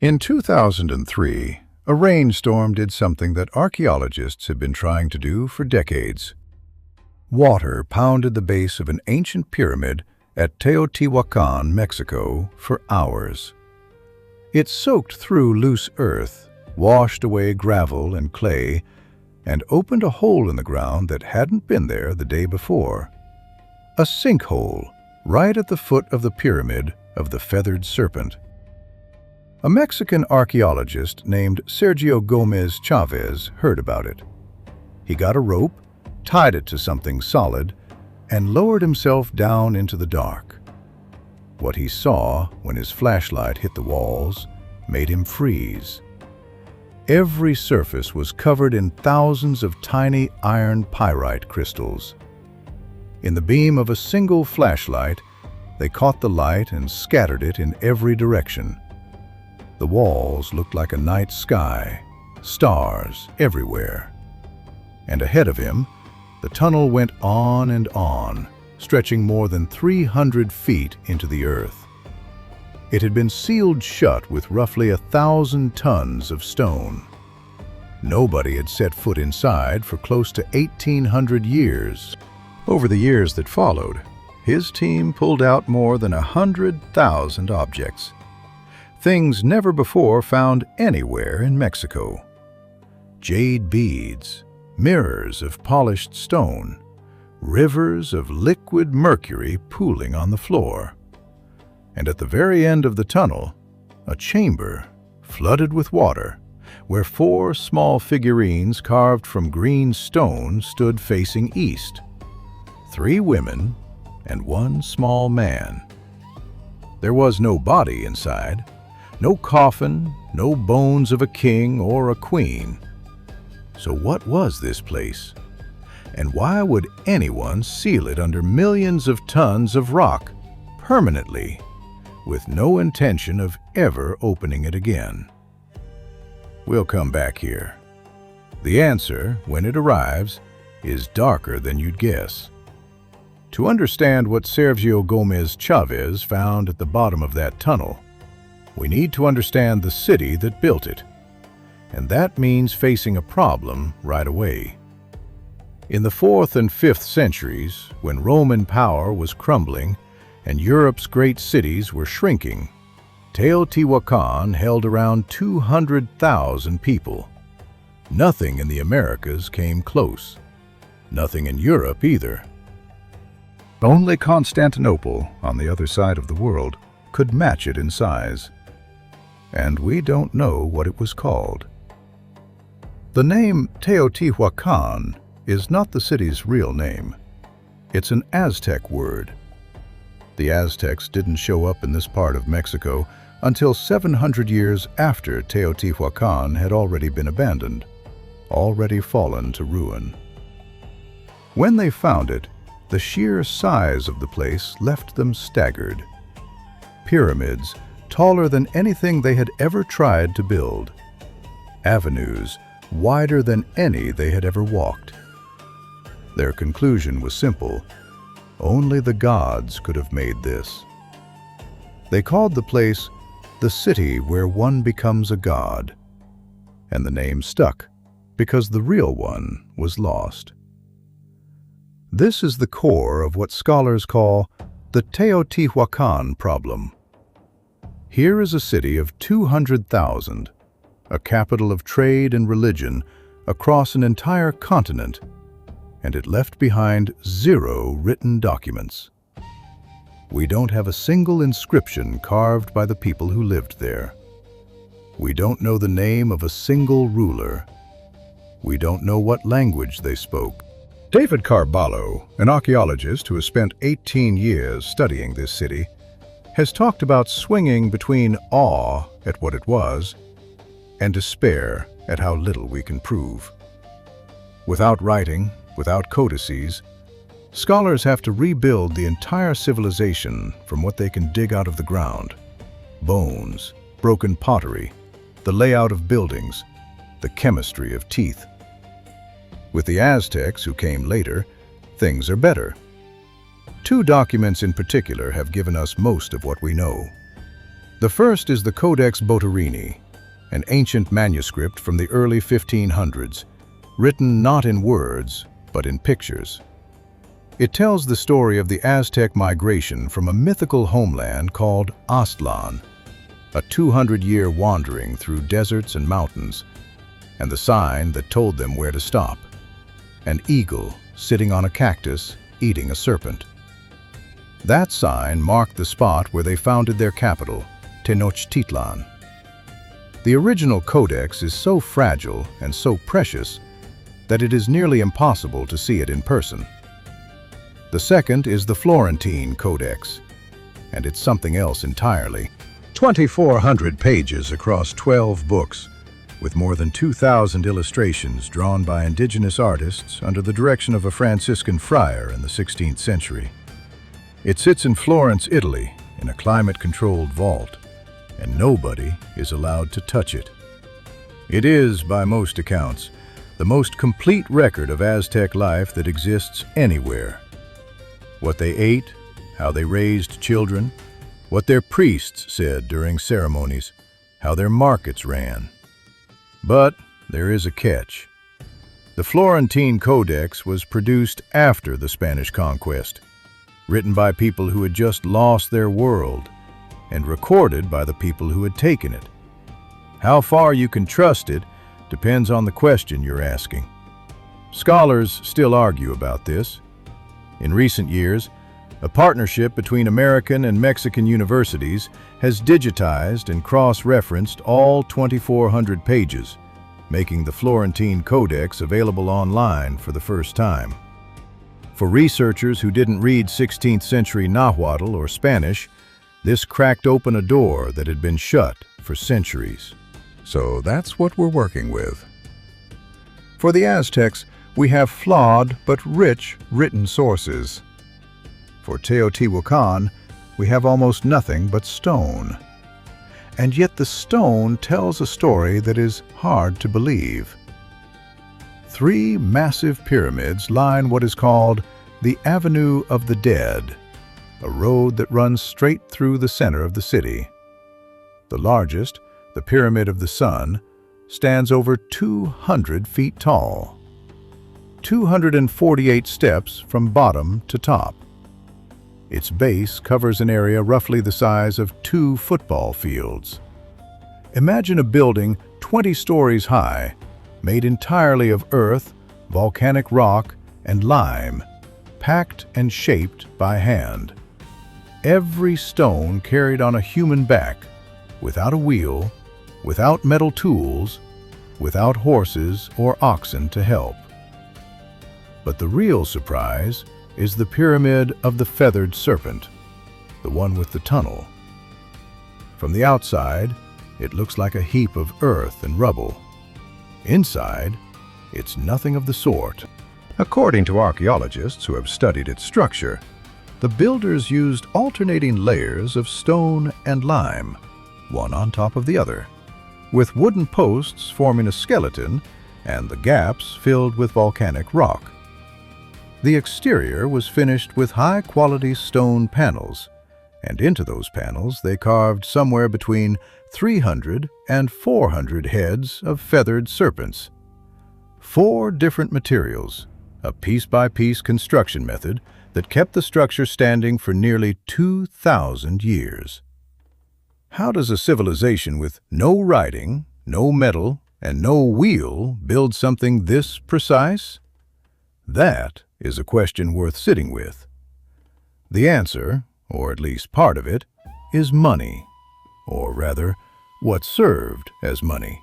In 2003, a rainstorm did something that archaeologists have been trying to do for decades. Water pounded the base of an ancient pyramid at Teotihuacan, Mexico, for hours. It soaked through loose earth, washed away gravel and clay, and opened a hole in the ground that hadn't been there the day before. A sinkhole right at the foot of the pyramid of the Feathered Serpent. A Mexican archaeologist named Sergio Gomez Chavez heard about it. He got a rope, tied it to something solid, and lowered himself down into the dark. What he saw when his flashlight hit the walls made him freeze. Every surface was covered in thousands of tiny iron pyrite crystals. In the beam of a single flashlight, they caught the light and scattered it in every direction. The walls looked like a night sky, stars everywhere. And ahead of him, the tunnel went on and on, stretching more than 300 feet into the earth. It had been sealed shut with roughly 1,000 tons of stone. Nobody had set foot inside for close to 1,800 years. Over the years that followed, his team pulled out more than 100,000 objects. Things never before found anywhere in Mexico. Jade beads, mirrors of polished stone, rivers of liquid mercury pooling on the floor. And at the very end of the tunnel, a chamber flooded with water, where 4 small figurines carved from green stone stood facing east. 3 women and 1 small man. There was no body inside. No coffin, no bones of a king or a queen. So what was this place? And why would anyone seal it under millions of tons of rock permanently, with no intention of ever opening it again? We'll come back here. The answer, when it arrives, is darker than you'd guess. To understand what Sergio Gomez Chavez found at the bottom of that tunnel, we need to understand the city that built it, and that means facing a problem right away. In the 4th and 5th centuries, when Roman power was crumbling and Europe's great cities were shrinking, Teotihuacan held around 200,000 people. Nothing in the Americas came close. Nothing in Europe either. Only Constantinople, on the other side of the world, could match it in size. And we don't know what it was called. The name Teotihuacan is not the city's real name. It's an Aztec word. The Aztecs didn't show up in this part of Mexico until 700 years after Teotihuacan had already been abandoned, already fallen to ruin. When they found it, the sheer size of the place left them staggered. Pyramids taller than anything they had ever tried to build. Avenues wider than any they had ever walked. Their conclusion was simple. Only the gods could have made this. They called the place the city where one becomes a god. And the name stuck because the real one was lost. This is the core of what scholars call the Teotihuacan problem. Here is a city of 200,000, a capital of trade and religion across an entire continent, and it left behind 0 written documents. We don't have a single inscription carved by the people who lived there. We don't know the name of a single ruler. We don't know what language they spoke. David Carballo, an archaeologist who has spent 18 years studying this city, has talked about swinging between awe at what it was and despair at how little we can prove. Without writing, without codices, scholars have to rebuild the entire civilization from what they can dig out of the ground. Bones, broken pottery, the layout of buildings, the chemistry of teeth. With the Aztecs, who came later, things are better. 2 documents in particular have given us most of what we know. The first is the Codex Boturini, an ancient manuscript from the early 1500s, written not in words, but in pictures. It tells the story of the Aztec migration from a mythical homeland called Aztlan, a 200-year wandering through deserts and mountains, and the sign that told them where to stop: an eagle sitting on a cactus eating a serpent. That sign marked the spot where they founded their capital, Tenochtitlan. The original codex is so fragile and so precious that it is nearly impossible to see it in person. The second is the Florentine Codex, and it's something else entirely. 2,400 pages across 12 books, with more than 2,000 illustrations drawn by indigenous artists under the direction of a Franciscan friar in the 16th century. It sits in Florence, Italy, in a climate-controlled vault, and nobody is allowed to touch it. It is, by most accounts, the most complete record of Aztec life that exists anywhere. What they ate, how they raised children, what their priests said during ceremonies, how their markets ran. But there is a catch. The Florentine Codex was produced after the Spanish conquest, written by people who had just lost their world, and recorded by the people who had taken it. How far you can trust it depends on the question you're asking. Scholars still argue about this. In recent years, a partnership between American and Mexican universities has digitized and cross-referenced all 2,400 pages, making the Florentine Codex available online for the first time. For researchers who didn't read 16th century Nahuatl or Spanish, this cracked open a door that had been shut for centuries. So that's what we're working with. For the Aztecs, we have flawed but rich written sources. For Teotihuacan, we have almost nothing but stone. And yet the stone tells a story that is hard to believe. 3 massive pyramids line what is called the Avenue of the Dead, a road that runs straight through the center of the city. The largest, the Pyramid of the Sun, stands over 200 feet tall. 248 steps from bottom to top. Its base covers an area roughly the size of 2 football fields. Imagine a building 20 stories high, made entirely of earth, volcanic rock, and lime, packed and shaped by hand. Every stone carried on a human back, without a wheel, without metal tools, without horses or oxen to help. But the real surprise is the Pyramid of the Feathered Serpent, the one with the tunnel. From the outside, it looks like a heap of earth and rubble. Inside, it's nothing of the sort. According to archaeologists who have studied its structure, the builders used alternating layers of stone and lime, one on top of the other, with wooden posts forming a skeleton and the gaps filled with volcanic rock. The exterior was finished with high-quality stone panels, and into those panels they carved somewhere between 300 and 400 heads of feathered serpents. 4 different materials, a piece-by-piece construction method that kept the structure standing for nearly 2,000 years. How does a civilization with no writing, no metal, and no wheel build something this precise? That is a question worth sitting with. The answer, or at least part of it, is money, or rather, what served as money.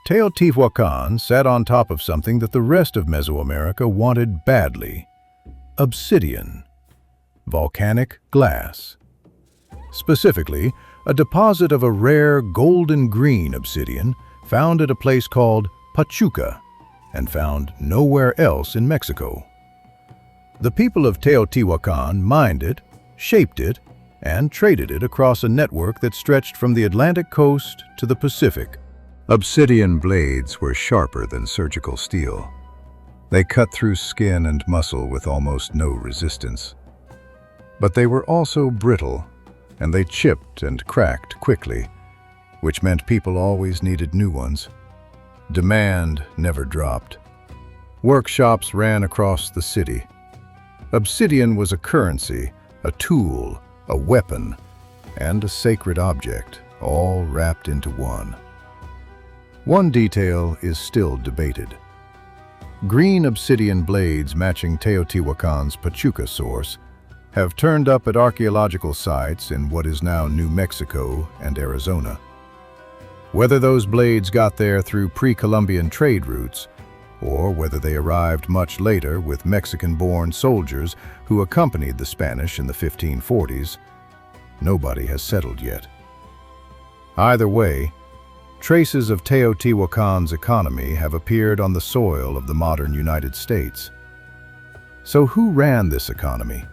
Teotihuacan sat on top of something that the rest of Mesoamerica wanted badly: obsidian, volcanic glass. Specifically, a deposit of a rare golden-green obsidian found at a place called Pachuca and found nowhere else in Mexico. The people of Teotihuacan mined it, shaped it, and traded it across a network that stretched from the Atlantic coast to the Pacific. Obsidian blades were sharper than surgical steel. They cut through skin and muscle with almost no resistance. But they were also brittle, and they chipped and cracked quickly, which meant people always needed new ones. Demand never dropped. Workshops ran across the city. Obsidian was a currency, a tool, a weapon, and a sacred object, all wrapped into one. One detail is still debated. Green obsidian blades matching Teotihuacan's Pachuca source have turned up at archaeological sites in what is now New Mexico and Arizona. Whether those blades got there through pre-Columbian trade routes, or whether they arrived much later with Mexican-born soldiers who accompanied the Spanish in the 1540s, nobody has settled yet. Either way, traces of Teotihuacan's economy have appeared on the soil of the modern United States. So who ran this economy?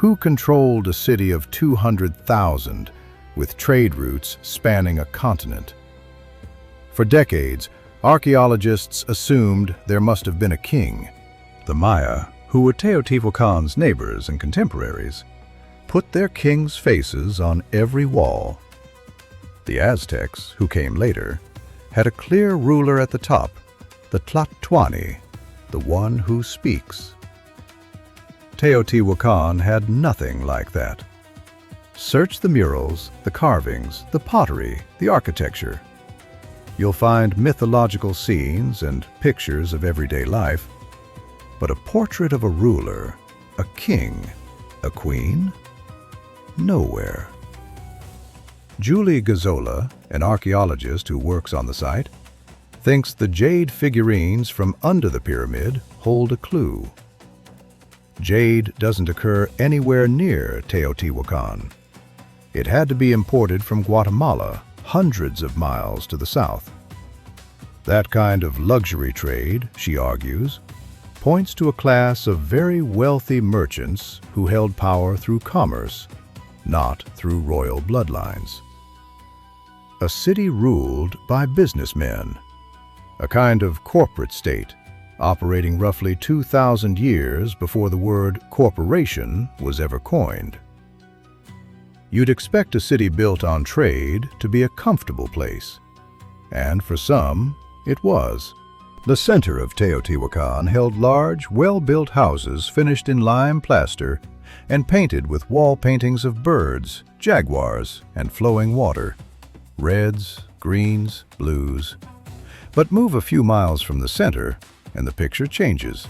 Who controlled a city of 200,000 with trade routes spanning a continent? For decades, archaeologists assumed there must have been a king. The Maya, who were Teotihuacan's neighbors and contemporaries, put their kings' faces on every wall. The Aztecs, who came later, had a clear ruler at the top, the Tlatoani, the one who speaks. Teotihuacan had nothing like that. Search the murals, the carvings, the pottery, the architecture. You'll find mythological scenes and pictures of everyday life, but a portrait of a ruler, a king, a queen? Nowhere. Julie Gazzola, an archaeologist who works on the site, thinks the jade figurines from under the pyramid hold a clue. Jade doesn't occur anywhere near Teotihuacan. It had to be imported from Guatemala, hundreds of miles to the south. That kind of luxury trade, she argues, points to a class of very wealthy merchants who held power through commerce, not through royal bloodlines. A city ruled by businessmen, a kind of corporate state operating roughly 2,000 years before the word corporation was ever coined. You'd expect a city built on trade to be a comfortable place, and for some, it was. The center of Teotihuacan held large, well-built houses finished in lime plaster and painted with wall paintings of birds, jaguars, and flowing water, reds, greens, blues. But move a few miles from the center, and the picture changes.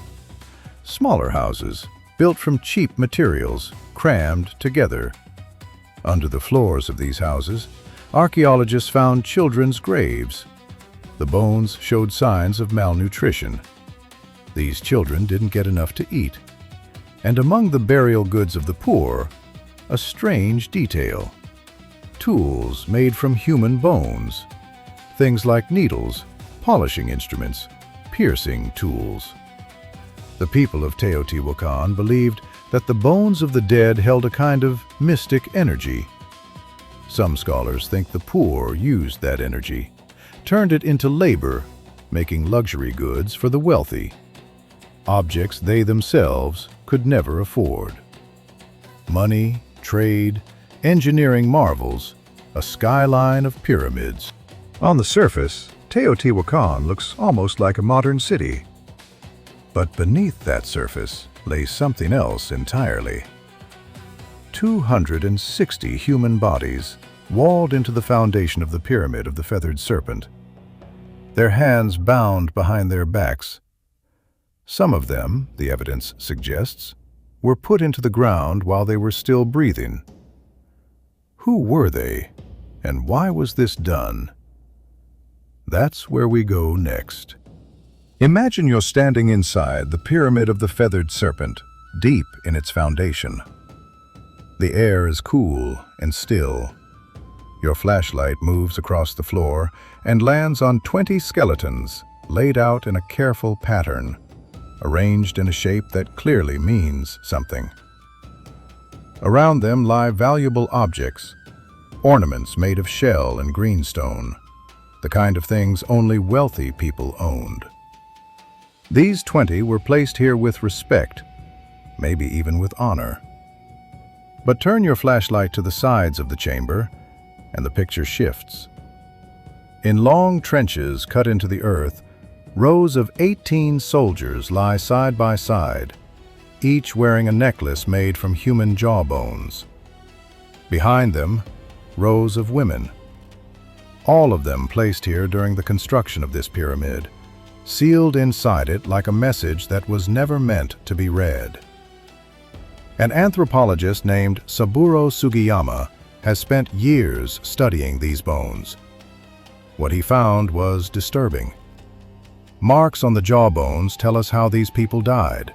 Smaller houses, built from cheap materials, crammed together. Under the floors of these houses, archaeologists found children's graves. The bones showed signs of malnutrition. These children didn't get enough to eat. And among the burial goods of the poor, a strange detail. Tools made from human bones. Things like needles, polishing instruments, piercing tools. The people of Teotihuacan believed that the bones of the dead held a kind of mystic energy. Some scholars think the poor used that energy, turned it into labor, making luxury goods for the wealthy, objects they themselves could never afford. Money, trade, engineering marvels, a skyline of pyramids. On the surface, Teotihuacan looks almost like a modern city. But beneath that surface lay something else entirely. 260 human bodies walled into the foundation of the pyramid of the Feathered Serpent, their hands bound behind their backs. Some of them, the evidence suggests, were put into the ground while they were still breathing. Who were they, and why was this done? That's where we go next. Imagine you're standing inside the pyramid of the Feathered Serpent, deep in its foundation. The air is cool and still. Your flashlight moves across the floor and lands on 20 skeletons laid out in a careful pattern, arranged in a shape that clearly means something. Around them lie valuable objects, ornaments made of shell and greenstone, the kind of things only wealthy people owned. These 20 were placed here with respect, maybe even with honor. But turn your flashlight to the sides of the chamber, and the picture shifts. In long trenches cut into the earth, rows of 18 soldiers lie side by side, each wearing a necklace made from human jawbones. Behind them, rows of women. All of them placed here during the construction of this pyramid, sealed inside it like a message that was never meant to be read. An anthropologist named Saburo Sugiyama has spent years studying these bones. What he found was disturbing. Marks on the jawbones tell us how these people died.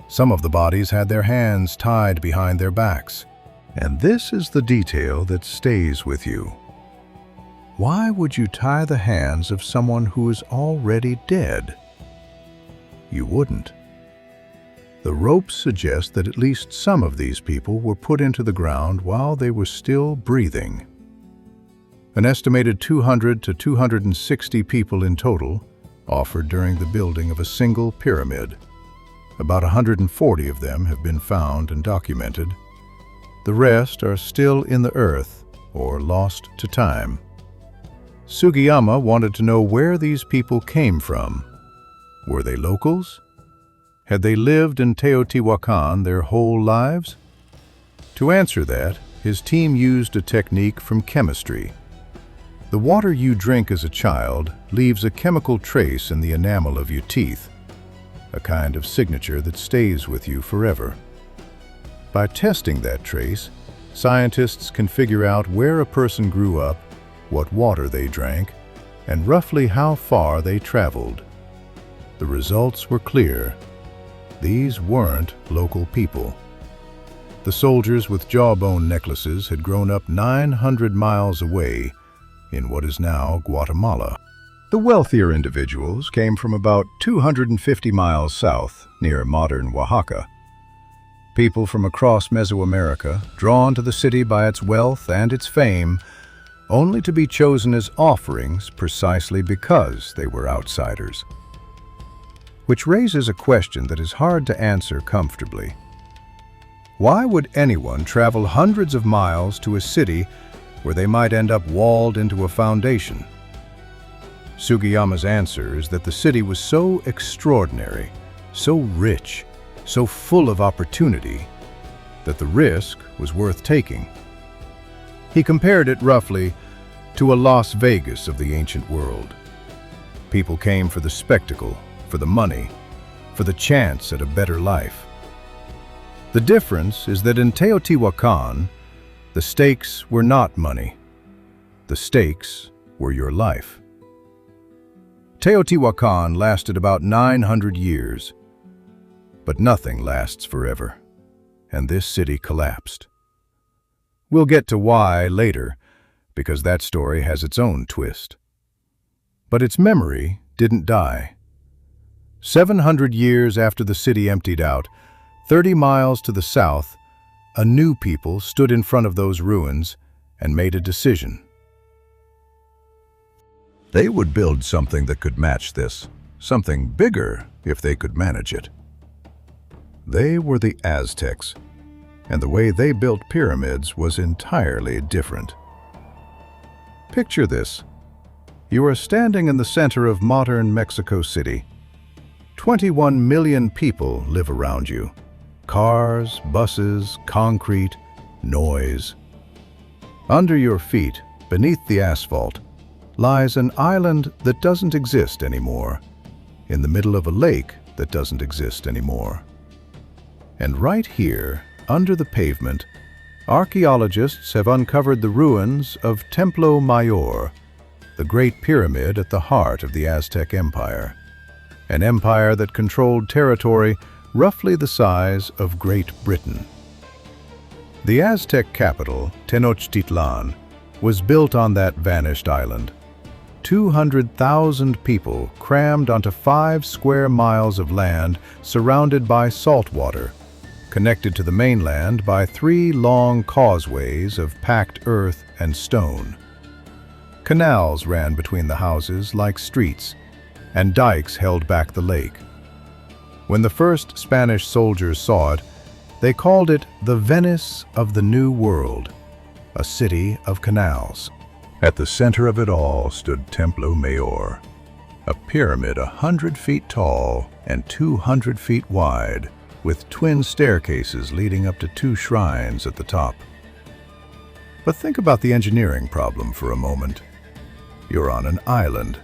Some of the bodies had their hands tied behind their backs. And this is the detail that stays with you. Why would you tie the hands of someone who is already dead? You wouldn't. The ropes suggest that at least some of these people were put into the ground while they were still breathing. An estimated 200 to 260 people in total offered during the building of a single pyramid. About 140 of them have been found and documented. The rest are still in the earth or lost to time. Sugiyama wanted to know where these people came from. Were they locals? Had they lived in Teotihuacan their whole lives? To answer that, his team used a technique from chemistry. The water you drink as a child leaves a chemical trace in the enamel of your teeth, a kind of signature that stays with you forever. By testing that trace, scientists can figure out where a person grew up, what water they drank, and roughly how far they traveled. The results were clear. These weren't local people. The soldiers with jawbone necklaces had grown up 900 miles away in what is now Guatemala. The wealthier individuals came from about 250 miles south, near modern Oaxaca. People from across Mesoamerica, drawn to the city by its wealth and its fame, only to be chosen as offerings precisely because they were outsiders. Which raises a question that is hard to answer comfortably. Why would anyone travel hundreds of miles to a city where they might end up walled into a foundation? Sugiyama's answer is that the city was so extraordinary, so rich, so full of opportunity, that the risk was worth taking. He compared it roughly to a Las Vegas of the ancient world. People came for the spectacle, for the money, for the chance at a better life. The difference is that in Teotihuacan, the stakes were not money. The stakes were your life. Teotihuacan lasted about 900 years, but nothing lasts forever, and this city collapsed. We'll get to why later, because that story has its own twist. But its memory didn't die. 700 years after the city emptied out, 30 miles to the south, a new people stood in front of those ruins and made a decision. They would build something that could match this, something bigger if they could manage it. They were the Aztecs, and the way they built pyramids was entirely different. Picture this. You are standing in the center of modern Mexico City. 21 million people live around you. Cars, buses, concrete, noise. Under your feet, beneath the asphalt, lies an island that doesn't exist anymore, in the middle of a lake that doesn't exist anymore. And right here, under the pavement, archaeologists have uncovered the ruins of Templo Mayor, the Great Pyramid at the heart of the Aztec Empire, an empire that controlled territory roughly the size of Great Britain. The Aztec capital, Tenochtitlan, was built on that vanished island. 200,000 people crammed onto 5 square miles of land surrounded by salt water, connected to the mainland by 3 long causeways of packed earth and stone. Canals ran between the houses like streets, and dikes held back the lake. When the first Spanish soldiers saw it, They called it the Venice of the New World, a city of canals. At the center of it all stood Templo Mayor, a pyramid 100 feet tall and 200 feet wide, with twin staircases leading up to 2 shrines at the top. But think about the engineering problem for a moment. You're on an island.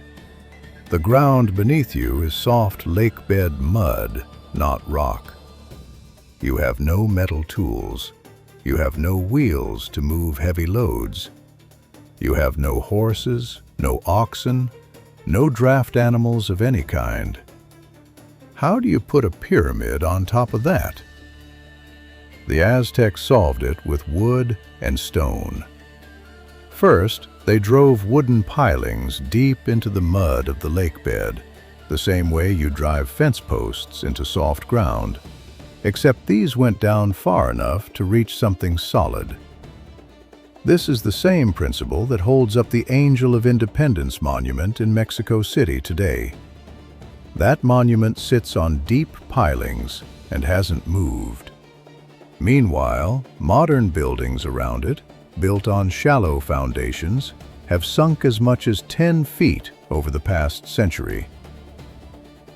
The ground beneath you is soft lakebed mud, not rock. You have no metal tools. You have no wheels to move heavy loads. You have no horses, no oxen, no draft animals of any kind. How do you put a pyramid on top of that? The Aztecs solved it with wood and stone. First, they drove wooden pilings deep into the mud of the lakebed, the same way you drive fence posts into soft ground, except these went down far enough to reach something solid. This is the same principle that holds up the Angel of Independence monument in Mexico City today. That monument sits on deep pilings and hasn't moved. Meanwhile, modern buildings around it, built on shallow foundations, have sunk as much as 10 feet over the past century.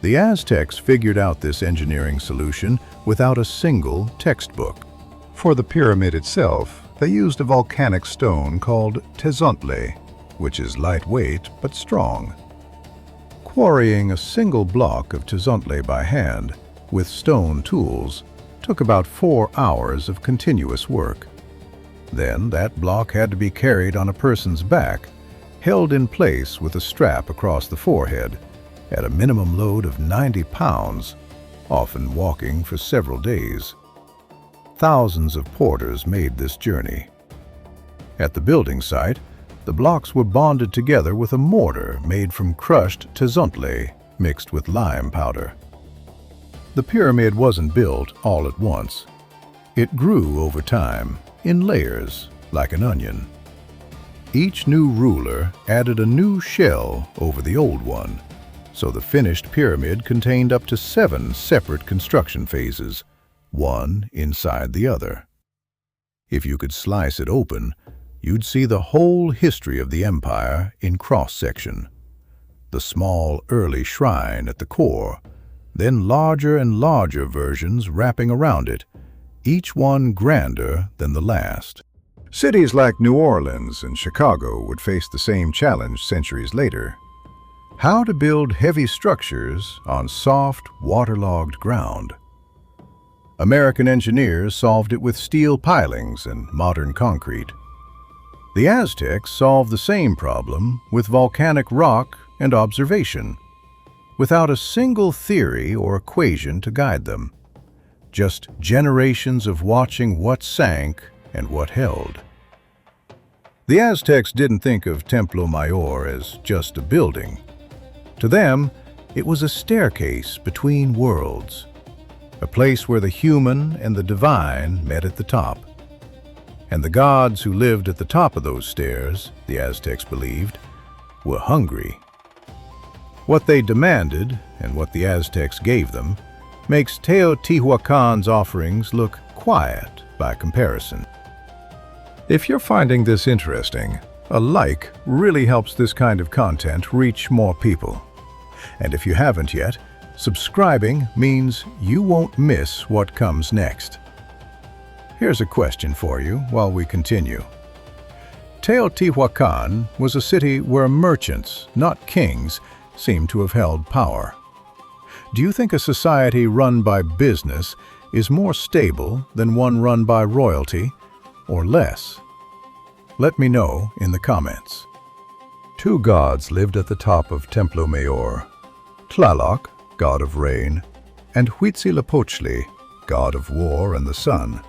The Aztecs figured out this engineering solution without a single textbook. For the pyramid itself, they used a volcanic stone called Tezontle, which is lightweight but strong. Quarrying a single block of Tezontle by hand with stone tools took about 4 hours of continuous work. Then that block had to be carried on a person's back, held in place with a strap across the forehead, at a minimum load of 90 pounds, often walking for several days. Thousands of porters made this journey. At the building site, the blocks were bonded together with a mortar made from crushed tezontle mixed with lime powder. The pyramid wasn't built all at once. It grew over time, in layers, like an onion. Each new ruler added a new shell over the old one, so the finished pyramid contained up to 7 separate construction phases, one inside the other. If you could slice it open, you'd see the whole history of the empire in cross-section. The small early shrine at the core, then larger and larger versions wrapping around it, each one grander than the last. Cities like New Orleans and Chicago would face the same challenge centuries later. How to build heavy structures on soft, waterlogged ground. American engineers solved it with steel pilings and modern concrete. The Aztecs solved the same problem with volcanic rock and observation, without a single theory or equation to guide them. Just generations of watching what sank and what held. The Aztecs didn't think of Templo Mayor as just a building. To them, it was a staircase between worlds, a place where the human and the divine met at the top. And the gods who lived at the top of those stairs, the Aztecs believed, were hungry. What they demanded, and what the Aztecs gave them, makes Teotihuacan's offerings look quiet by comparison. If you're finding this interesting, a like really helps this kind of content reach more people. And if you haven't yet, subscribing means you won't miss what comes next. Here's a question for you while we continue. Teotihuacan was a city where merchants, not kings, seem to have held power. Do you think a society run by business is more stable than one run by royalty, or less? Let me know in the comments. 2 gods lived at the top of Templo Mayor: Tlaloc, god of rain, and Huitzilopochtli, god of war and the sun.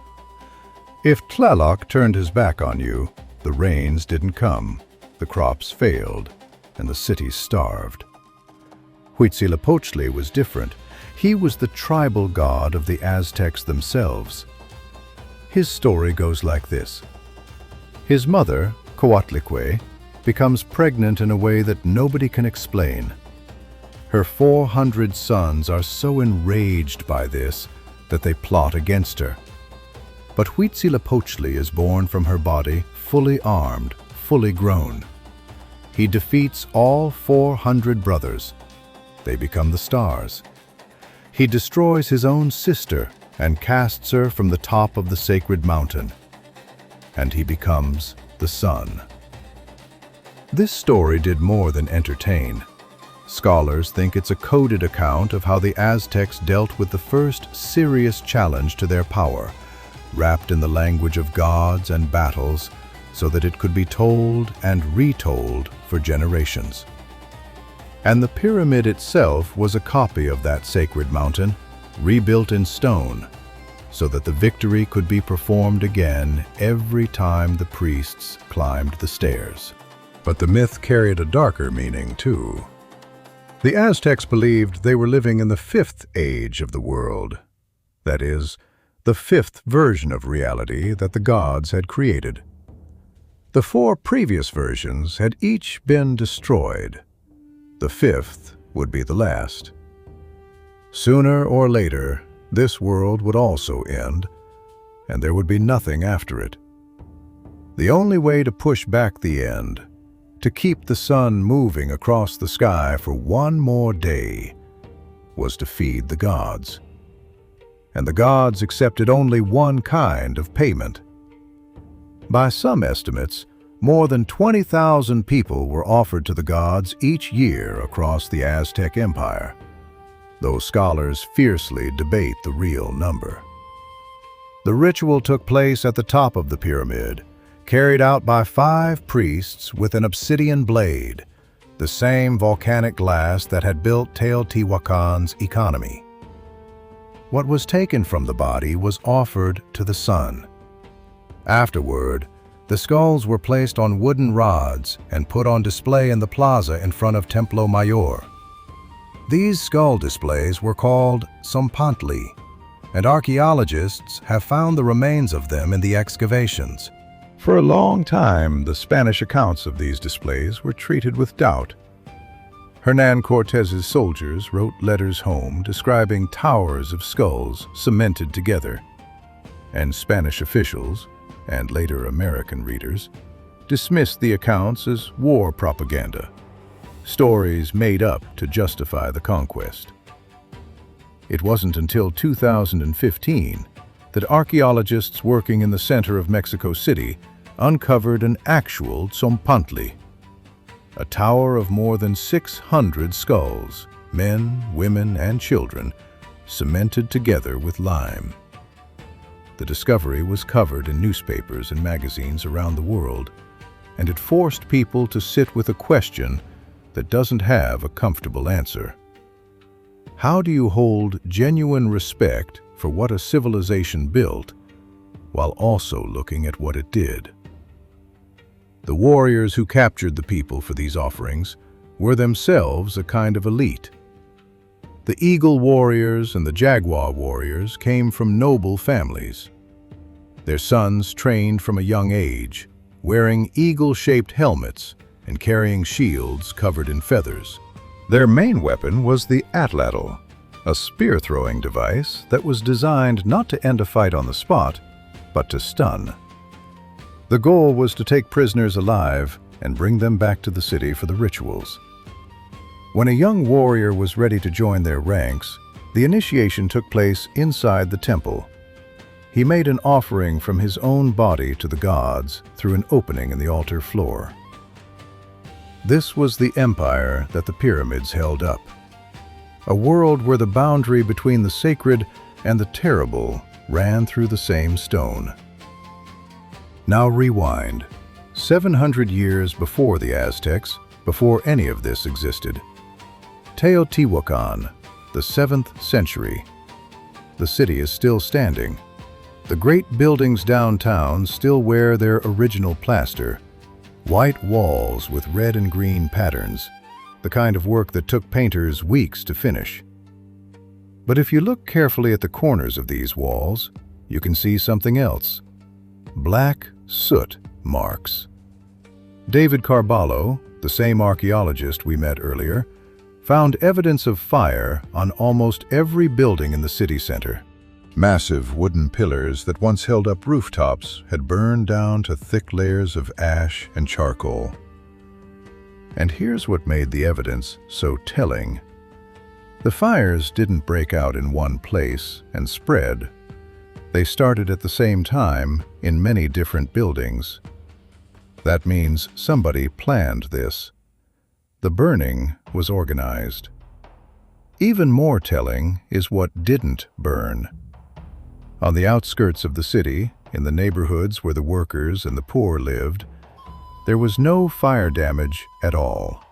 If Tlaloc turned his back on you, the rains didn't come, the crops failed, and the cities starved. Huitzilopochtli was different. He was the tribal god of the Aztecs themselves. His story goes like this. His mother, Coatlicue, becomes pregnant in a way that nobody can explain. Her 400 sons are so enraged by this that they plot against her, But Huitzilopochtli is born from her body fully armed, fully grown. He defeats all 400 brothers. They become the stars. He destroys his own sister and casts her from the top of the sacred mountain. And he becomes the sun. This story did more than entertain. Scholars think it's a coded account of how the Aztecs dealt with the first serious challenge to their power, wrapped in the language of gods and battles so that it could be told and retold for generations. And the pyramid itself was a copy of that sacred mountain, rebuilt in stone, so that the victory could be performed again every time the priests climbed the stairs. But the myth carried a darker meaning, too. The Aztecs believed they were living in the fifth age of the world. That is, the fifth version of reality that the gods had created. The 4 previous versions had each been destroyed. The fifth would be the last. Sooner or later, this world would also end, and there would be nothing after it. The only way to push back the end, to keep the sun moving across the sky for one more day, was to feed the gods. And the gods accepted only one kind of payment. By some estimates, more than 20,000 people were offered to the gods each year across the Aztec Empire, though scholars fiercely debate the real number. The ritual took place at the top of the pyramid, carried out by 5 priests with an obsidian blade, the same volcanic glass that had built Teotihuacan's economy. What was taken from the body was offered to the sun. Afterward, the skulls were placed on wooden rods and put on display in the plaza in front of Templo Mayor. These skull displays were called Xochimilco, and archaeologists have found the remains of them in the excavations. For a long time, the Spanish accounts of these displays were treated with doubt. Hernán Cortés's soldiers wrote letters home describing towers of skulls cemented together, and Spanish officials, and later American readers, dismissed the accounts as war propaganda, stories made up to justify the conquest. It wasn't until 2015 that archaeologists working in the center of Mexico City uncovered an actual Xochimilco, a tower of more than 600 skulls, men, women, and children, cemented together with lime. The discovery was covered in newspapers and magazines around the world, and it forced people to sit with a question that doesn't have a comfortable answer. How do you hold genuine respect for what a civilization built, while also looking at what it did? The warriors who captured the people for these offerings were themselves a kind of elite. The Eagle Warriors and the Jaguar Warriors came from noble families. Their sons trained from a young age, wearing eagle-shaped helmets and carrying shields covered in feathers. Their main weapon was the atlatl, a spear-throwing device that was designed not to end a fight on the spot, but to stun. The goal was to take prisoners alive and bring them back to the city for the rituals. When a young warrior was ready to join their ranks, the initiation took place inside the temple. He made an offering from his own body to the gods through an opening in the altar floor. This was the empire that the pyramids held up, a world where the boundary between the sacred and the terrible ran through the same stone. Now rewind, 700 years before the Aztecs, before any of this existed. Teotihuacan, the 7th century. The city is still standing. The great buildings downtown still wear their original plaster, white walls with red and green patterns, the kind of work that took painters weeks to finish. But if you look carefully at the corners of these walls, you can see something else. Black soot marks. David Carballo, the same archaeologist we met earlier, found evidence of fire on almost every building in the city center. Massive wooden pillars that once held up rooftops had burned down to thick layers of ash and charcoal. And here's what made the evidence so telling. The fires didn't break out in one place and spread. They started at the same time in many different buildings. That means somebody planned this. The burning was organized. Even more telling is what didn't burn. On the outskirts of the city, in the neighborhoods where the workers and the poor lived, there was no fire damage at all.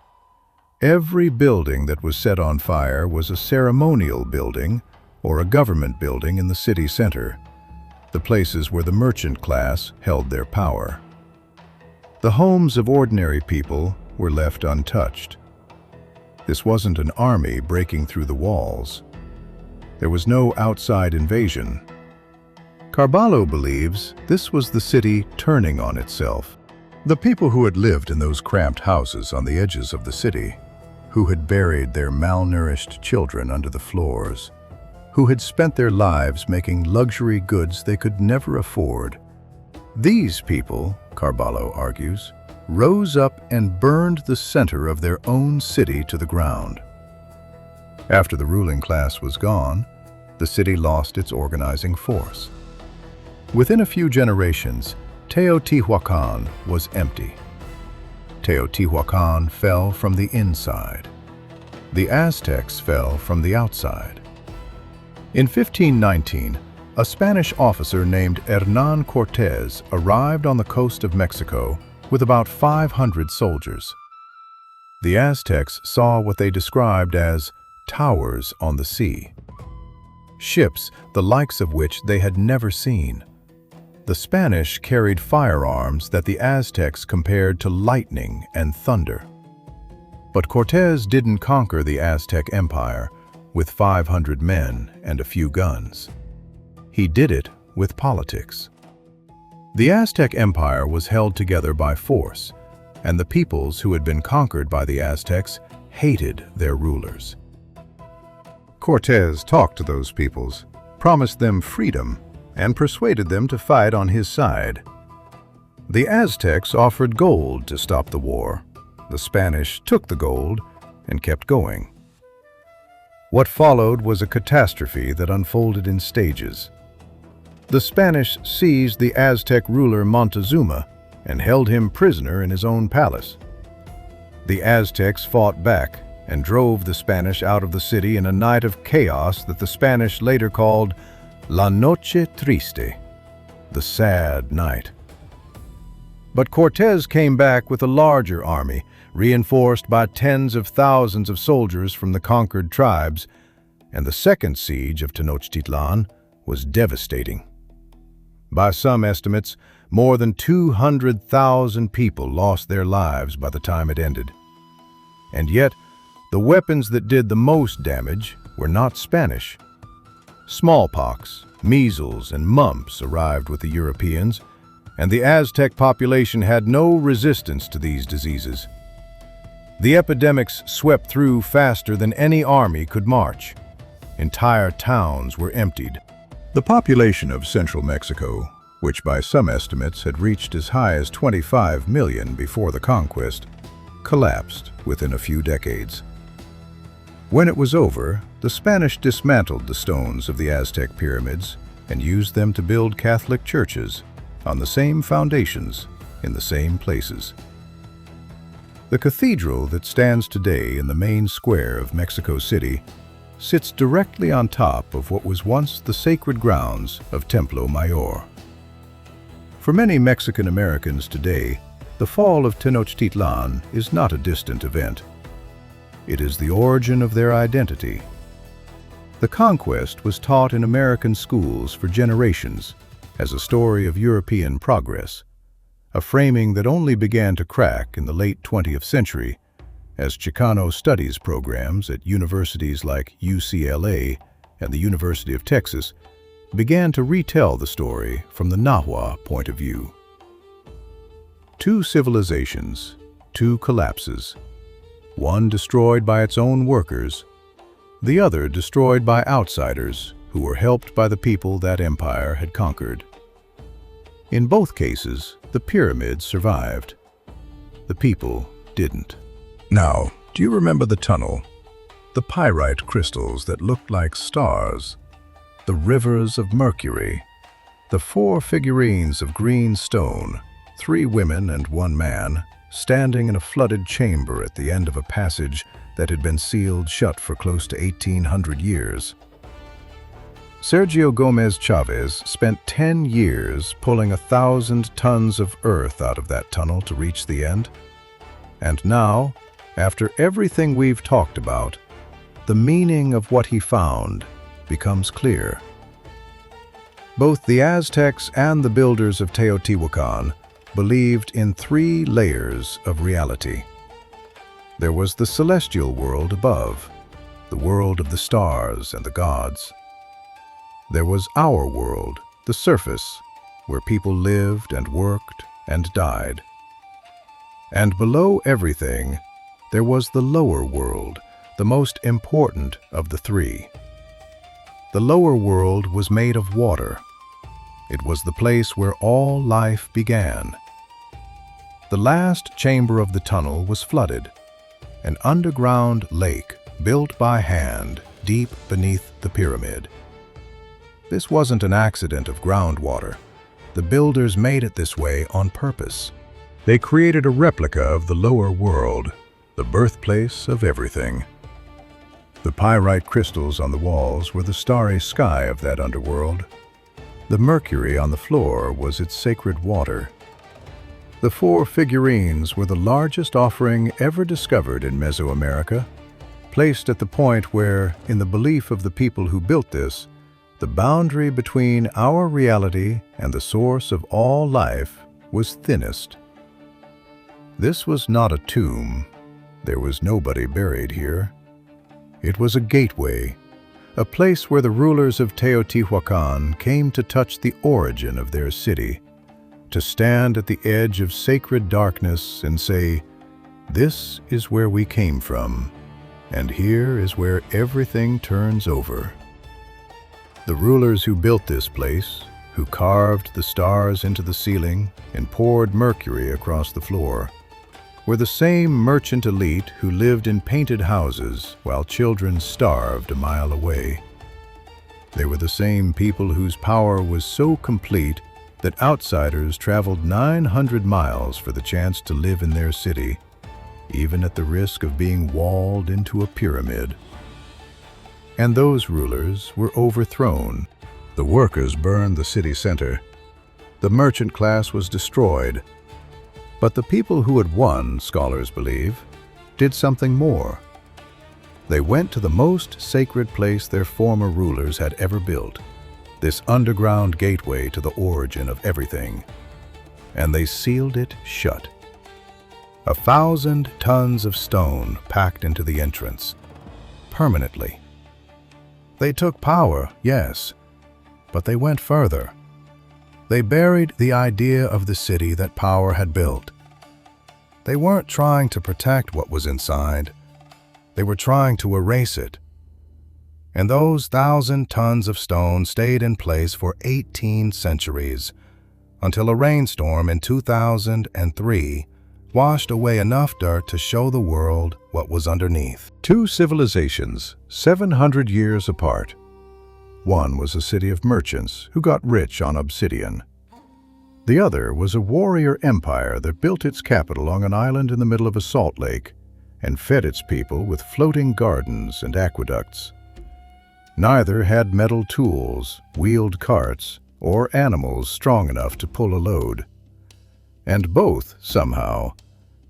Every building that was set on fire was a ceremonial building or a government building in the city center, the places where the merchant class held their power. The homes of ordinary people were left untouched. This wasn't an army breaking through the walls. There was no outside invasion. Carballo believes this was the city turning on itself. The people who had lived in those cramped houses on the edges of the city, who had buried their malnourished children under the floors, who had spent their lives making luxury goods they could never afford. These people, Carballo argues, rose up and burned the center of their own city to the ground. After the ruling class was gone, the city lost its organizing force. Within a few generations, Teotihuacan was empty. Teotihuacan fell from the inside. The Aztecs fell from the outside. In 1519, a Spanish officer named Hernán Cortés arrived on the coast of Mexico with about 500 soldiers. The Aztecs saw what they described as towers on the sea, ships the likes of which they had never seen. The Spanish carried firearms that the Aztecs compared to lightning and thunder. But Cortés didn't conquer the Aztec Empire with 500 men and a few guns. He did it with politics. The Aztec Empire was held together by force, and the peoples who had been conquered by the Aztecs hated their rulers. Cortés talked to those peoples, promised them freedom, and persuaded them to fight on his side. The Aztecs offered gold to stop the war. The Spanish took the gold and kept going. What followed was a catastrophe that unfolded in stages. The Spanish seized the Aztec ruler Montezuma and held him prisoner in his own palace. The Aztecs fought back and drove the Spanish out of the city in a night of chaos that the Spanish later called La Noche Triste, the sad night. But Cortés came back with a larger army, reinforced by tens of thousands of soldiers from the conquered tribes, and the second siege of Tenochtitlan was devastating. By some estimates, more than 200,000 people lost their lives by the time it ended. And yet, the weapons that did the most damage were not Spanish. Smallpox, measles, and mumps arrived with the Europeans, and the Aztec population had no resistance to these diseases. The epidemics swept through faster than any army could march. Entire towns were emptied. The population of central Mexico, which by some estimates had reached as high as 25 million before the conquest, collapsed within a few decades. When it was over, the Spanish dismantled the stones of the Aztec pyramids and used them to build Catholic churches on the same foundations in the same places. The cathedral that stands today in the main square of Mexico City sits directly on top of what was once the sacred grounds of Templo Mayor. For many Mexican Americans today, the fall of Tenochtitlan is not a distant event. It is the origin of their identity. The conquest was taught in American schools for generations as a story of European progress, a framing that only began to crack in the late 20th century as Chicano studies programs at universities like UCLA and the University of Texas began to retell the story from the Nahua point of view. Two civilizations, two collapses, one destroyed by its own workers, the other destroyed by outsiders who were helped by the people that empire had conquered. In both cases, the pyramids survived. The people didn't. Now, do you remember the tunnel? The pyrite crystals that looked like stars, the rivers of Mercury, the 4 figurines of green stone, 3 women and 1 man, standing in a flooded chamber at the end of a passage that had been sealed shut for close to 1,800 years. Sergio Gomez Chavez spent 10 years pulling 1,000 tons of earth out of that tunnel to reach the end. And now, after everything we've talked about, the meaning of what he found becomes clear. Both the Aztecs and the builders of Teotihuacan believed in 3 layers of reality. There was the celestial world above, the world of the stars and the gods. There was our world, the surface, where people lived and worked and died. And below everything, there was the lower world, the most important of the 3. The lower world was made of water. It was the place where all life began. The last chamber of the tunnel was flooded, an underground lake built by hand deep beneath the pyramid. This wasn't an accident of groundwater. The builders made it this way on purpose. They created a replica of the lower world, the birthplace of everything. The pyrite crystals on the walls were the starry sky of that underworld. The mercury on the floor was its sacred water. The 4 figurines were the largest offering ever discovered in Mesoamerica, placed at the point where, in the belief of the people who built this, the boundary between our reality and the source of all life was thinnest. This was not a tomb. There was nobody buried here. It was a gateway, a place where the rulers of Teotihuacan came to touch the origin of their city, to stand at the edge of sacred darkness and say, "This is where we came from, and here is where everything turns over." The rulers who built this place, who carved the stars into the ceiling and poured mercury across the floor, were the same merchant elite who lived in painted houses while children starved a mile away. They were the same people whose power was so complete that outsiders traveled 900 miles for the chance to live in their city, even at the risk of being walled into a pyramid. And those rulers were overthrown. The workers burned the city center. The merchant class was destroyed. But the people who had won, scholars believe, did something more. They went to the most sacred place their former rulers had ever built, this underground gateway to the origin of everything, and they sealed it shut. 1,000 tons of stone packed into the entrance, permanently. They took power, yes, but they went further. They buried the idea of the city that power had built. They weren't trying to protect what was inside. They were trying to erase it. And those 1,000 tons of stone stayed in place for 18 centuries, until a rainstorm in 2003 washed away enough dirt to show the world what was underneath. 2 civilizations, 700 years apart. One was a city of merchants who got rich on obsidian. The other was a warrior empire that built its capital on an island in the middle of a salt lake and fed its people with floating gardens and aqueducts. Neither had metal tools, wheeled carts, or animals strong enough to pull a load. And both, somehow,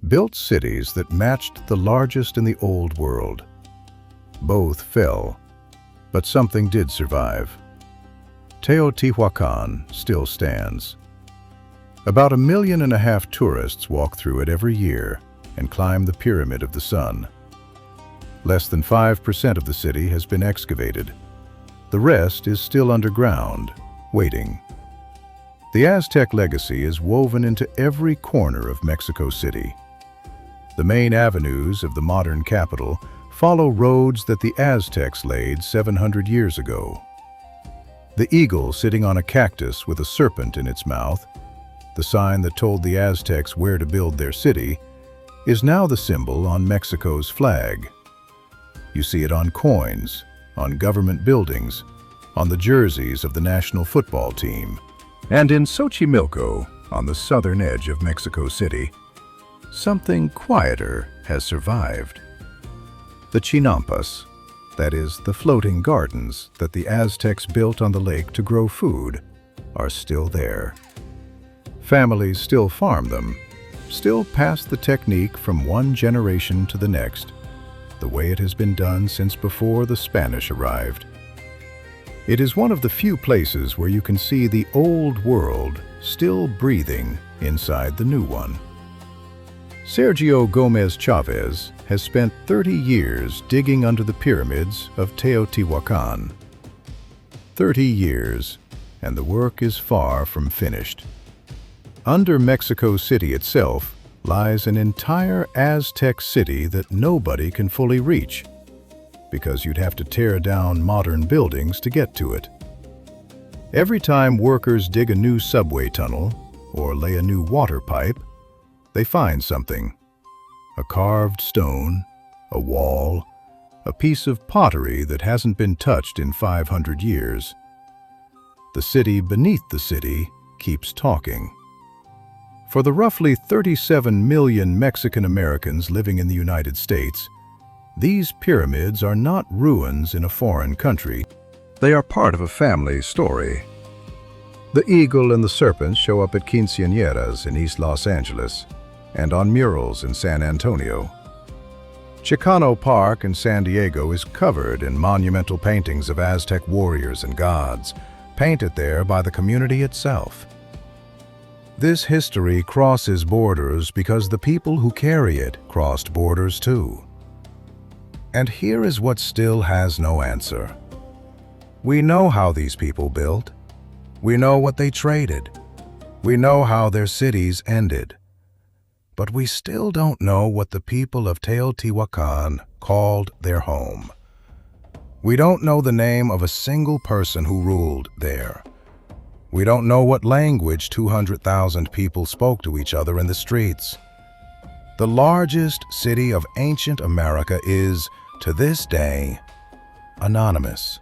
built cities that matched the largest in the old world. Both fell, but something did survive. Teotihuacan still stands. About 1.5 million tourists walk through it every year and climb the Pyramid of the Sun. Less than 5% of the city has been excavated. The rest is still underground, waiting. The Aztec legacy is woven into every corner of Mexico City. The main avenues of the modern capital follow roads that the Aztecs laid 700 years ago. The eagle sitting on a cactus with a serpent in its mouth, the sign that told the Aztecs where to build their city, is now the symbol on Mexico's flag. You see it on coins, on government buildings, on the jerseys of the national football team. And in Xochimilco, on the southern edge of Mexico City, something quieter has survived. The chinampas, that is, the floating gardens that the Aztecs built on the lake to grow food, are still there. Families still farm them, still pass the technique from one generation to the next, the way it has been done since before the Spanish arrived. It is one of the few places where you can see the old world still breathing inside the new one. Sergio Gomez Chavez has spent 30 years digging under the pyramids of Teotihuacan. 30 years, and the work is far from finished. Under Mexico City itself lies an entire Aztec city that nobody can fully reach, because you'd have to tear down modern buildings to get to it. Every time workers dig a new subway tunnel or lay a new water pipe, they find something. A carved stone, a wall, a piece of pottery that hasn't been touched in 500 years. The city beneath the city keeps talking. For the roughly 37 million Mexican Americans living in the United States, these pyramids are not ruins in a foreign country. They are part of a family story. The eagle and the serpent show up at quinceañeras in East Los Angeles and on murals in San Antonio. Chicano Park in San Diego is covered in monumental paintings of Aztec warriors and gods, painted there by the community itself. This history crosses borders because the people who carry it crossed borders too. And here is what still has no answer. We know how these people built. We know what they traded. We know how their cities ended. But we still don't know what the people of Teotihuacan called their home. We don't know the name of a single person who ruled there. We don't know what language 200,000 people spoke to each other in the streets. The largest city of ancient America is, to this day, anonymous.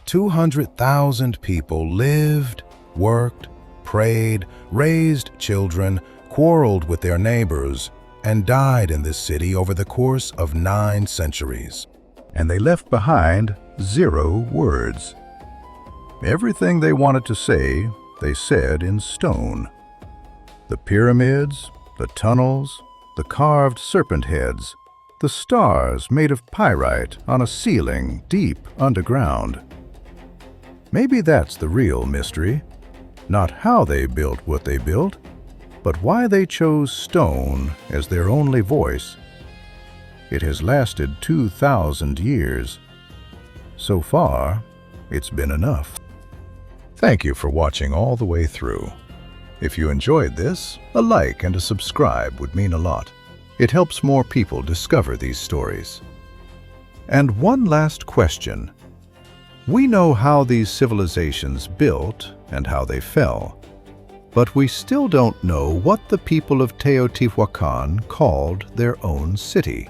200,000 people lived, worked, prayed, raised children, quarreled with their neighbors, and died in this city over the course of 9 centuries. And they left behind 0 words. Everything they wanted to say, they said in stone. The pyramids, the tunnels, the carved serpent heads, the stars made of pyrite on a ceiling deep underground. Maybe that's the real mystery. Not how they built what they built, but why they chose stone as their only voice. It has lasted 2,000 years. So far, it's been enough. Thank you for watching all the way through. If you enjoyed this, a like and a subscribe would mean a lot. It helps more people discover these stories. And one last question. We know how these civilizations built and how they fell, but we still don't know what the people of Teotihuacan called their own city.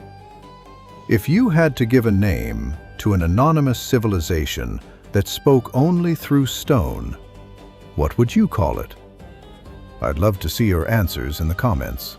If you had to give a name to an anonymous civilization that spoke only through stone, what would you call it? I'd love to see your answers in the comments.